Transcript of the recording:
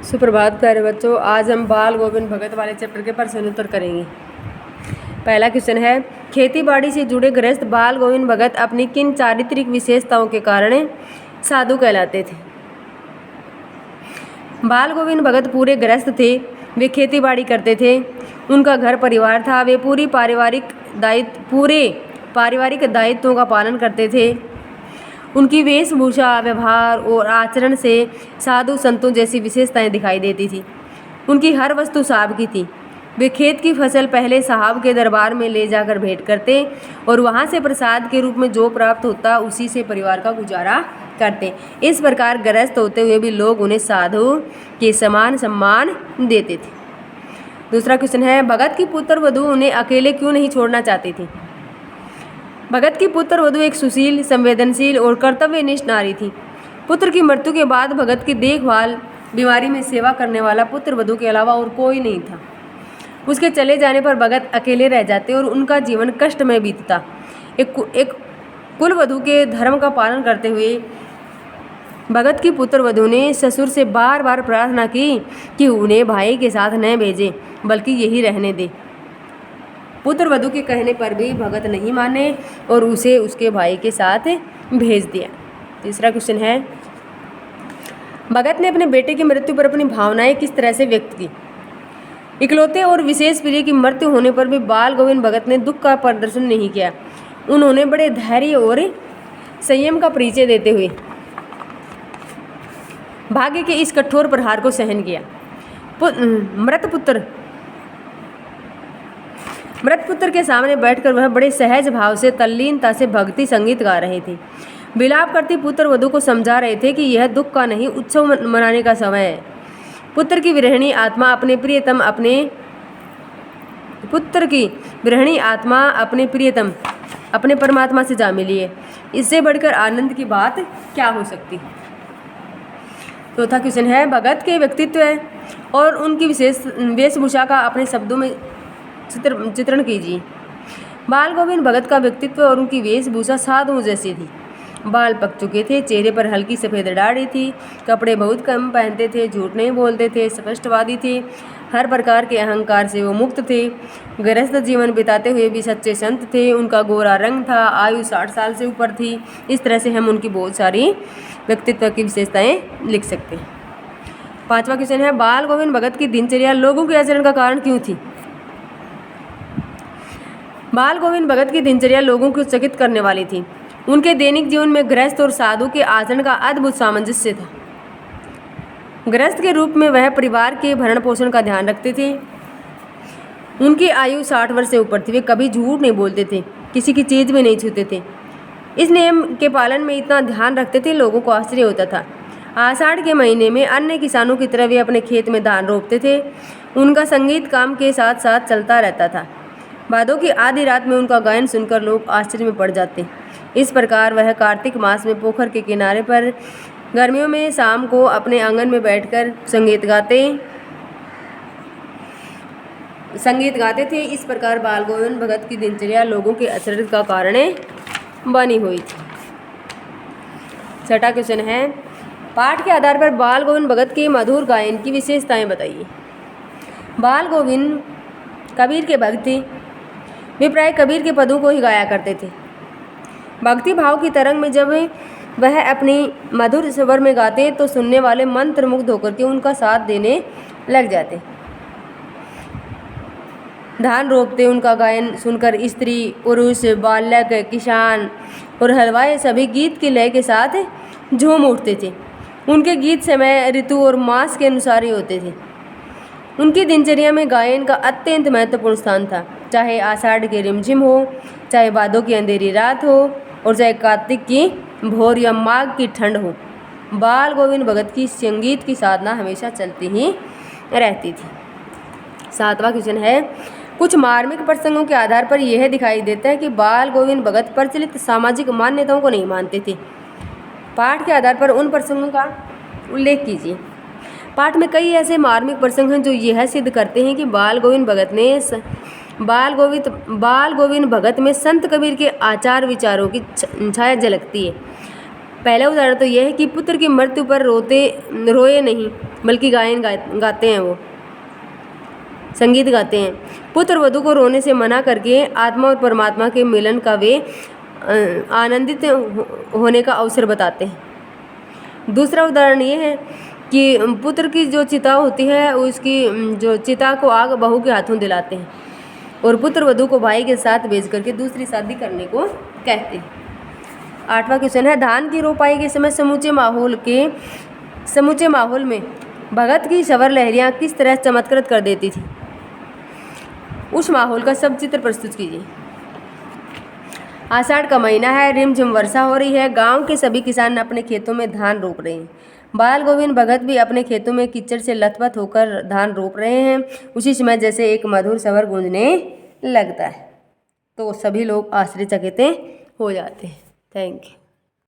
सुप्रभात प्यारे बच्चों, आज हम बाल गोविंद भगत वाले चैप्टर के प्रश्न उत्तर करेंगे। पहला क्वेश्चन है, खेती बाड़ी से जुड़े गृहस्थ बाल गोविंद भगत अपनी किन चारित्रिक विशेषताओं के कारण साधु कहलाते थे? बाल गोविंद भगत पूरे गृहस्थ थे। वे खेती बाड़ी करते थे, उनका घर परिवार था। वे पूरे पारिवारिक दायित्वों का पालन करते थे। उनकी वेशभूषा, व्यवहार और आचरण से साधु संतों जैसी विशेषताएं दिखाई देती थी। उनकी हर वस्तु साहब की थी। वे खेत की फसल पहले साहब के दरबार में ले जाकर भेंट करते और वहां से प्रसाद के रूप में जो प्राप्त होता उसी से परिवार का गुजारा करते। इस प्रकार गृहस्थ होते हुए भी लोग उन्हें साधु के समान सम्मान देते थे। दूसरा क्वेश्चन है, भगत की पुत्र वधू उन्हें अकेले क्यों नहीं छोड़ना चाहती थी? भगत की पुत्र वधू एक सुशील, संवेदनशील और कर्तव्यनिष्ठ नारी थी। पुत्र की मृत्यु के बाद भगत की देखभाल, बीमारी में सेवा करने वाला पुत्र वधू के अलावा और कोई नहीं था। उसके चले जाने पर भगत अकेले रह जाते और उनका जीवन कष्टमय बीतता। एक कुल वधू के धर्म का पालन करते हुए भगत की पुत्र वधू ने ससुर से बार बार प्रार्थना की कि उन्हें भाई के साथ न भेजे, बल्कि यही रहने दे। पुत्र वधू के कहने पर भी भगत नहीं माने और उसे उसके भाई के साथ भेज दिया। तीसरा क्वेश्चन है, भगत ने अपने बेटे की मृत्यु पर अपनी भावनाएं किस तरह से व्यक्त की? इकलौते और विशेष प्रिय की मृत्यु होने पर भी बाल गोविंद भगत ने दुख का प्रदर्शन नहीं किया। उन्होंने बड़े धैर्य और संयम का परिचय देते हुए भाग्य के इस कठोर प्रहार को सहन किया। मृत पुत्र के सामने बैठकर वह बड़े सहज भाव से तल्लीनता से भक्ति संगीत गा रहे थे। विलाप करती पुत्र वधू को समझा रहे थे कि यह दुख का नहीं, उत्सव मनाने का समय है। पुत्र की विरहिणी आत्मा अपने प्रियतम अपने परमात्मा से जा मिली है। इससे बढ़कर आनंद की बात क्या हो सकती है? चौथा क्वेश्चन है, भगत के व्यक्तित्व और उनकी विशेष वेशभूषा का अपने शब्दों में चित्रण कीजिए। बाल गोविंद भगत का व्यक्तित्व और उनकी वेशभूषा साधुओं जैसी थी। बाल पक चुके थे, चेहरे पर हल्की सफ़ेद दाढ़ी थी, कपड़े बहुत कम पहनते थे, झूठ नहीं बोलते थे, स्पष्टवादी थे, हर प्रकार के अहंकार से वो मुक्त थे। गृहस्थ जीवन बिताते हुए भी सच्चे संत थे। उनका गोरा रंग था, आयु 60 साल से ऊपर थी। इस तरह से हम उनकी बहुत सारी व्यक्तित्व की विशेषताएं लिख सकते हैं। पांचवा क्वेश्चन है, बाल गोविंद भगत की दिनचर्या लोगों के आचरण का कारण क्यों थी? बाल गोविंद भगत की दिनचर्या लोगों को चकित करने वाली थी। उनके दैनिक जीवन में गृहस्थ और साधु के आचरण का अद्भुत सामंजस्य था। गृहस्थ के रूप में वह परिवार के भरण पोषण का ध्यान रखते थे। उनकी आयु 60 वर्ष से ऊपर थी। वे कभी झूठ नहीं बोलते थे, किसी की चीज भी नहीं छूते थे। इस नियम के पालन में इतना ध्यान रखते थे, लोगों को आश्चर्य होता था। आषाढ़ के महीने में अन्य किसानों की तरह वे अपने खेत में धान रोपते थे। उनका संगीत काम के साथ साथ चलता रहता था। भादों की आधी रात में उनका गायन सुनकर लोग आश्चर्य में पड़ जाते। इस प्रकार वह कार्तिक मास में पोखर के किनारे पर गर्मियों में शाम को अपने आंगन में बैठकर संगीत गाते थे। इस प्रकार बाल गोविंद भगत की दिनचर्या लोगों के आचरण का कारण बनी हुई थी। छठा क्वेश्चन है, पाठ के आधार पर बाल गोविंद भगत के मधुर गायन की विशेषताएं बताइए। बाल गोविंद कबीर के भक्त थे। वे प्राय कबीर के पदों को ही गाया करते थे। भक्ति भाव की तरंग में जब वह अपनी मधुर स्वर में गाते तो सुनने वाले मंत्रमुग्ध होकर के उनका साथ देने लग जाते। धान रोपते उनका गायन सुनकर स्त्री, पुरुष, बालक, किसान और हलवाई सभी गीत की लय के साथ झूम उठते थे। उनके गीत समय, ऋतु और मास के अनुसार ही होते थे। उनकी दिनचर्या में गायन का अत्यंत महत्वपूर्ण स्थान था। चाहे आषाढ़ के रिमझिम हो, चाहे भादों की अंधेरी रात हो और चाहे कार्तिक की भोर या माघ की ठंड हो, बाल गोविंद भगत की संगीत की साधना हमेशा चलती ही रहती थी। सातवां क्वेश्चन है, कुछ मार्मिक प्रसंगों के आधार पर यह दिखाई देता है कि बाल गोविंद भगत प्रचलित सामाजिक मान्यताओं को नहीं मानते थे। पाठ के आधार पर उन प्रसंगों का उल्लेख कीजिए। पाठ में कई ऐसे मार्मिक प्रसंग हैं जो यह सिद्ध करते हैं कि बाल गोविंद भगत में संत कबीर के आचार विचारों की छाया झलकती है। पहला उदाहरण तो यह है कि पुत्र की मृत्यु पर रोए नहीं, बल्कि गायन गाते हैं, वो संगीत गाते हैं। पुत्र वधू को रोने से मना करके आत्मा और परमात्मा के मिलन का वे आनंदित होने का अवसर बताते हैं। दूसरा उदाहरण ये है कि पुत्र की जो चिता होती है उसकी जो चिता को आग बहू के हाथों दिलाते हैं और पुत्र वधू को भाई के साथ भेज करके दूसरी शादी करने को कहते हैं। 8वां क्वेश्चन है, धान की रोपाई के समय समूचे माहौल में भगत की सवर लहरियाँ किस तरह चमत्कृत कर देती थी? उस माहौल का सब चित्र प्रस्तुत कीजिए। आषाढ़ का महीना है, रिमझिम वर्षा हो रही है, गांव के सभी किसान अपने खेतों में धान रोप रहे हैं। बाल गोविंद भगत भी अपने खेतों में कीचड़ से लथपथ होकर धान रोप रहे हैं। उसी समय जैसे एक मधुर स्वर गूंजने लगता है तो सभी लोग आश्चर्यचकित हो जाते हैं। Thank you.